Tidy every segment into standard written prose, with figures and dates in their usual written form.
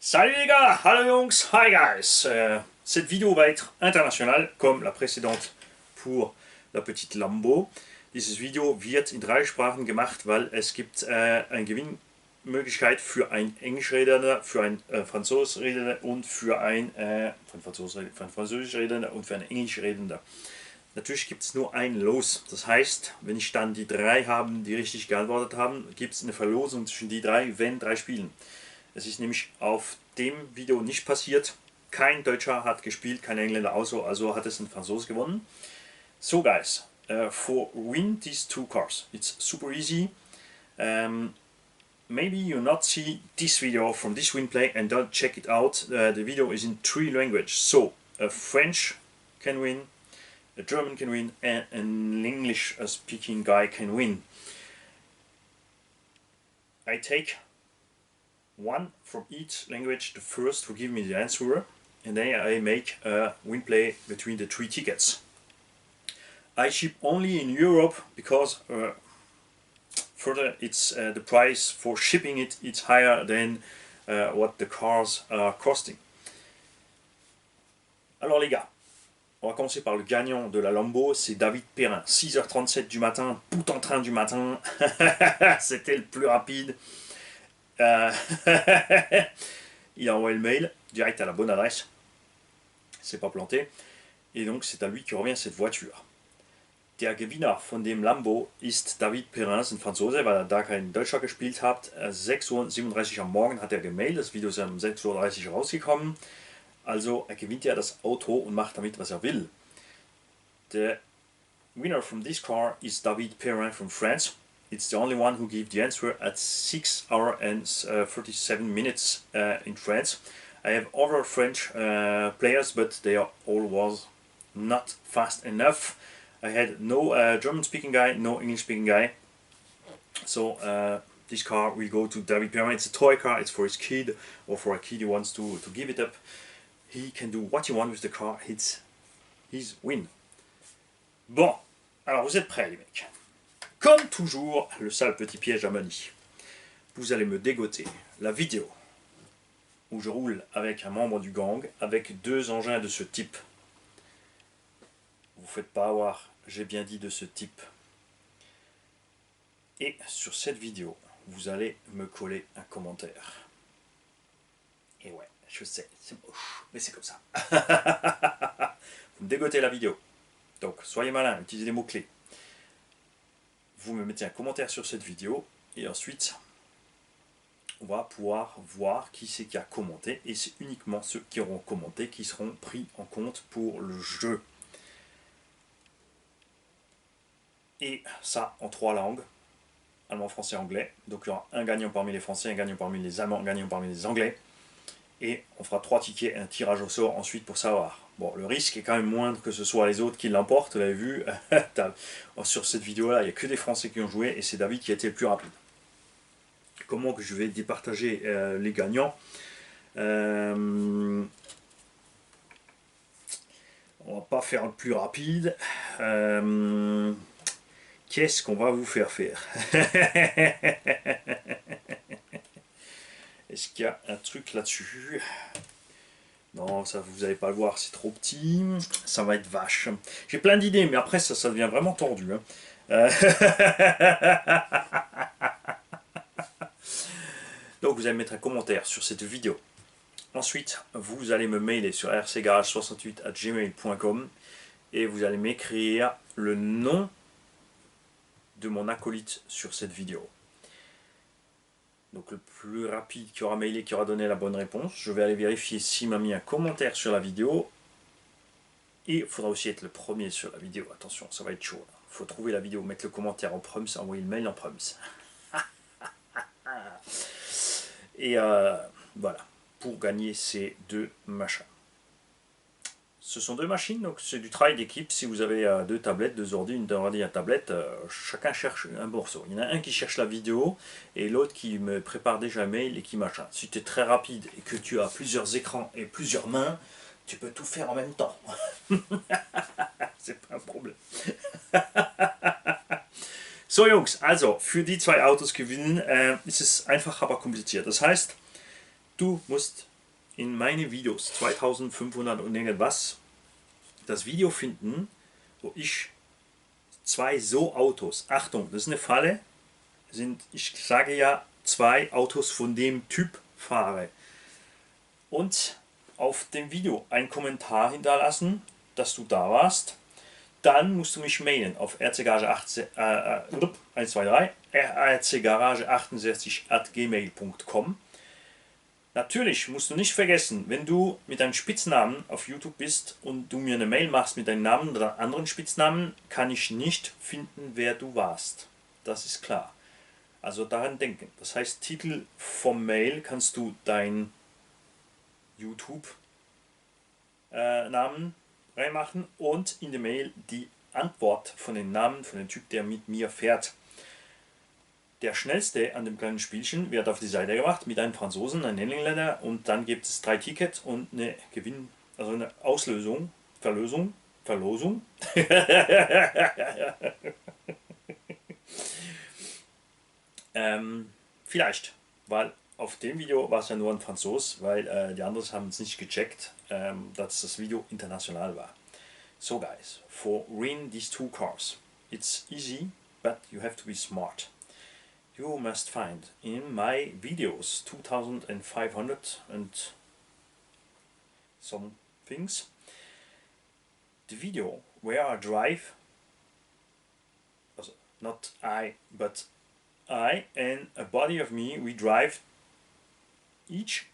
Salut les gars, hallo Jungs, hi guys. Cette vidéo va être internationale, comme la précédente pour la petite Lambo. Dieses Video wird in 3 Sprachen gemacht, weil es gibt eine Gewinnmöglichkeit für ein Englischredender, für ein Französischredender und für ein Französischredender und für ein Englischredender. Natürlich gibt es nur ein Los. Das heißt, wenn ich dann die 3 haben, die richtig geantwortet haben, gibt es eine Verlosung zwischen die 3, wenn 3 spielen. Es ist nämlich auf dem Video nicht passiert. Kein Deutscher hat gespielt, kein Engländer also hat es ein Franzose gewonnen. So guys, for win these 2 cars, it's super easy. Maybe you not see this video from this win play and don't check it out. The video is in 3 languages. So a French can win, a German can win, and an English speaking guy can win. I take one from each language, the first who give me the answer, and then I make a win play between the 3 tickets. I ship only in Europe because further it's the price for shipping it's higher than what the cars are costing. Alors les gars, on va commencer par le gagnant de la Lambo, c'est David Perrin. 6h37 du matin, tout en train du matin, c'était le plus rapide. Il a envoyé le mail direct à la bonne adresse, c'est pas planté, et donc c'est à lui qui revient cette voiture. Der Gewinner von dem Lambo ist David Perrin, ein Franzose, weil er da kein Deutscher gespielt hat. 6:37 Uhr am Morgen hat er gemailt, das Video ist um 6:30 Uhr rausgekommen, also er gewinnt ja das Auto und macht damit was er will. The winner from this car is David Perrin from France. It's the only one who gave the answer at 6 hours and 37 minutes in France. I have other French players, but they are all was not fast enough. I had no German speaking guy, no English speaking guy. So this car will go to David Perrin. It's a toy car, it's for his kid, or for a kid who wants to give it up. He can do what he wants with the car, it's his win. Bon, alors vous êtes prêts les mecs? Comme toujours, le sale petit piège à Mani. Vous allez me dégoter la vidéo où je roule avec un membre du gang, avec 2 engins de ce type. Vous faites pas avoir, j'ai bien dit de ce type. Et sur cette vidéo, vous allez me coller un commentaire. Et ouais, je sais, c'est moche, mais c'est comme ça. Vous me dégotez la vidéo. Donc, soyez malin, utilisez les mots-clés. Vous me mettez un commentaire sur cette vidéo et ensuite on va pouvoir voir qui c'est qui a commenté, et c'est uniquement ceux qui auront commenté qui seront pris en compte pour le jeu. Et ça en 3 langues, allemand, français, anglais. Donc il y aura un gagnant parmi les français, un gagnant parmi les allemands, un gagnant parmi les anglais, et on fera 3 tickets, un tirage au sort ensuite pour savoir. Bon, le risque est quand même moindre que ce soit les autres qui l'emportent, vous l'avez vu. Sur cette vidéo-là, il n'y a que des Français qui ont joué, et c'est David qui a été le plus rapide. Comment que je vais départager les gagnants? On va pas faire le plus rapide. Qu'est-ce qu'on va vous faire faire? Est-ce qu'il y a un truc là-dessus? Non, ça vous n'allez pas le voir, c'est trop petit. Ça va être vache. J'ai plein d'idées, mais après ça devient vraiment tordu. Hein. Donc vous allez mettre un commentaire sur cette vidéo. Ensuite, vous allez me mailer sur rcgarage68@gmail.com et vous allez m'écrire le nom de mon acolyte sur cette vidéo. Donc le plus rapide qui aura mailé, qui aura donné la bonne réponse, je vais aller vérifier s'il m'a mis un commentaire sur la vidéo. Et il faudra aussi être le premier sur la vidéo, attention, ça va être chaud. Il faut trouver la vidéo, mettre le commentaire en proms, envoyer le mail en proms. Et voilà, pour gagner ces 2 machins. Ce sont 2 machines, donc c'est du travail d'équipe. Si vous avez 2 tablettes, 2 ordi, une ordi, une tablette, chacun cherche un morceau. Il y en a un qui cherche la vidéo et l'autre qui me prépare déjà un mail et qui machin. Si tu es très rapide et que tu as plusieurs écrans et plusieurs mains, tu peux tout faire en même temps. C'est pas un problème. So Jungs, also für die 2 Autos gewinnen ist es einfach, aber kompliziert. Das heißt, du musst in meine Videos, 2500 und irgendwas, das Video finden, wo ich zwei so Autos, Achtung, das ist eine Falle, ich sage ja, zwei Autos von dem Typ fahre. Und auf dem Video einen Kommentar hinterlassen, dass du da warst. Dann musst du mich mailen auf rcgarage68@gmail.com. Natürlich musst du nicht vergessen, wenn du mit deinem Spitznamen auf YouTube bist und du mir eine Mail machst mit deinem Namen oder anderen Spitznamen, kann ich nicht finden, wer du warst. Das ist klar. Also daran denken. Das heißt, Titel vom Mail kannst du dein YouTube-Namen reinmachen und in der Mail die Antwort von den Namen von dem Typ, der mit mir fährt. Der schnellste an dem kleinen Spielchen wird auf die Seite gemacht mit einem Franzosen, einem Engländer, und dann gibt es 3 Tickets und eine also eine Verlosung. Vielleicht, weil auf dem Video war es ja nur ein Franzos, weil die anderen haben es nicht gecheckt, dass das Video international war. So guys, for win these 2 cars, it's easy, but you have to be smart. You must find in my videos 2500 and some things the video where I drive, not I, but I and a body of me, we drive each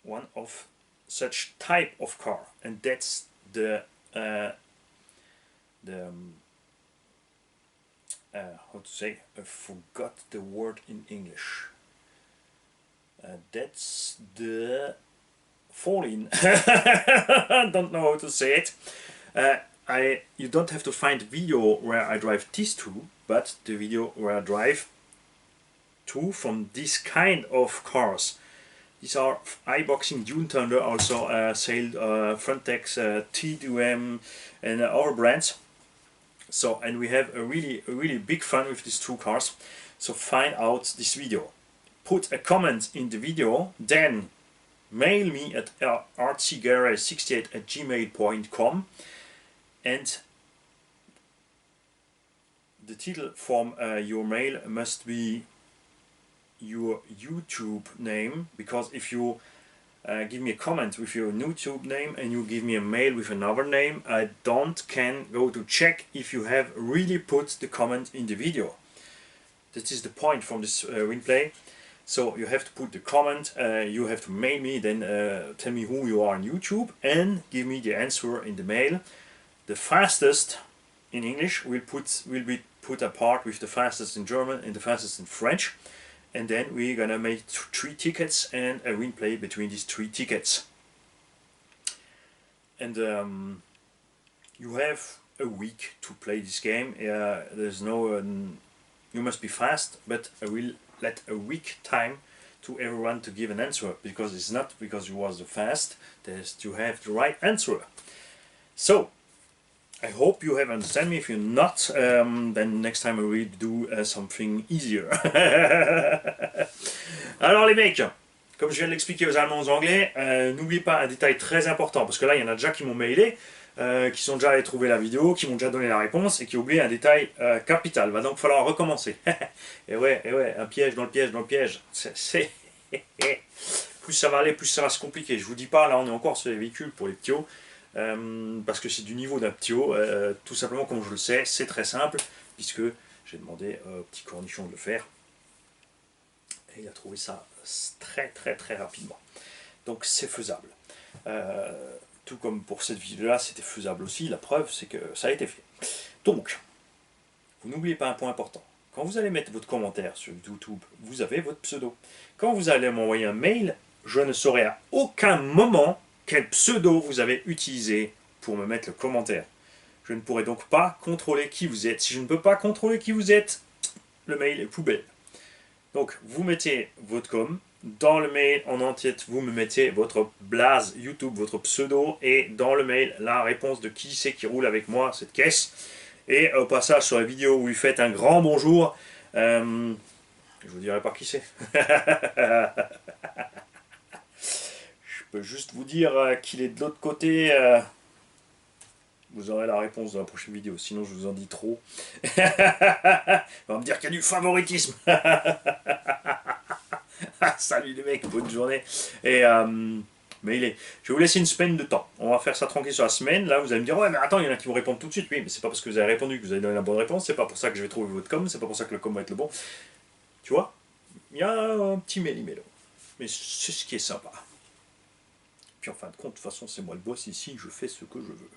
one of such type of car, and that's the how to say, I forgot the word in English. That's the falling. I don't know how to say it. You don't have to find video where I drive these two, but the video where I drive two from this kind of cars. These are iBoxing, Dune Thunder, also Sail, Frontex, T2M, and other brands. So, and we have a really big fun with these 2 cars. So find out this video, put a comment in the video, then mail me at rcgarage68@gmail.com, and the title from your mail must be your YouTube name, because if you give me a comment with your YouTube name and you give me a mail with another name, I can go to check if you have really put the comment in the video. That is the point from this replay. So you have to put the comment, you have to mail me, then tell me who you are on YouTube and give me the answer in the mail. The fastest in English will be put apart with the fastest in German and the fastest in French. And then we're gonna make 3 tickets and a win play between these 3 tickets. And you have a week to play this game. There's no, you must be fast, but I will let a week time to everyone to give an answer, because it's not because you was the fast, there's to have the right answer. So I hope you have understand me. If you're not, then next time I will do something easier. Alors les mecs, comme je viens de l'expliquer aux Allemands, aux Anglais, n'oubliez pas un détail très important, parce que là il y en a déjà qui m'ont mailé, qui sont déjà allés trouver la vidéo, qui m'ont déjà donné la réponse et qui ont oublié un détail capital. Va donc falloir recommencer. et ouais, un piège dans le piège dans le piège. Plus ça va aller, plus ça va se compliquer. Je vous dis pas, là on est encore sur les véhicules pour les ptios. Parce que c'est du niveau d'un ptio, tout simplement comme je le sais, c'est très simple, puisque j'ai demandé au petit cornichon de le faire, et il a trouvé ça très rapidement. Donc c'est faisable. Tout comme pour cette vidéo là, c'était faisable aussi, la preuve c'est que ça a été fait. Donc, vous n'oubliez pas un point important. Quand vous allez mettre votre commentaire sur YouTube, vous avez votre pseudo. Quand vous allez m'envoyer un mail, je ne saurai à aucun moment quel pseudo vous avez utilisé pour me mettre le commentaire. Je ne pourrai donc pas contrôler qui vous êtes. Si je ne peux pas contrôler qui vous êtes, le mail est poubelle. Donc vous mettez votre com, dans le mail en entier vous me mettez votre blase YouTube, votre pseudo, et dans le mail la réponse de qui c'est qui roule avec moi cette caisse. Et au passage sur la vidéo où vous faites un grand bonjour, je vous dirai pas qui c'est. peux juste vous dire qu'il est de l'autre côté. Vous aurez la réponse dans la prochaine vidéo, sinon je vous en dis trop. On va me dire qu'il y a du favoritisme. Salut les mecs, bonne journée. Et mais je vais vous laisser une semaine de temps. On va faire ça tranquille sur la semaine. Là, vous allez me dire, ouais, mais attends, il y en a qui vont répondre tout de suite. Oui, mais c'est pas parce que vous avez répondu que vous avez donné la bonne réponse. C'est pas pour ça que je vais trouver votre com. C'est pas pour ça que le com va être le bon. Tu vois, il y a un petit méli-mélo. Mais c'est ce qui est sympa. Puis en fin de compte, de toute façon, c'est moi le boss ici. Je fais ce que je veux.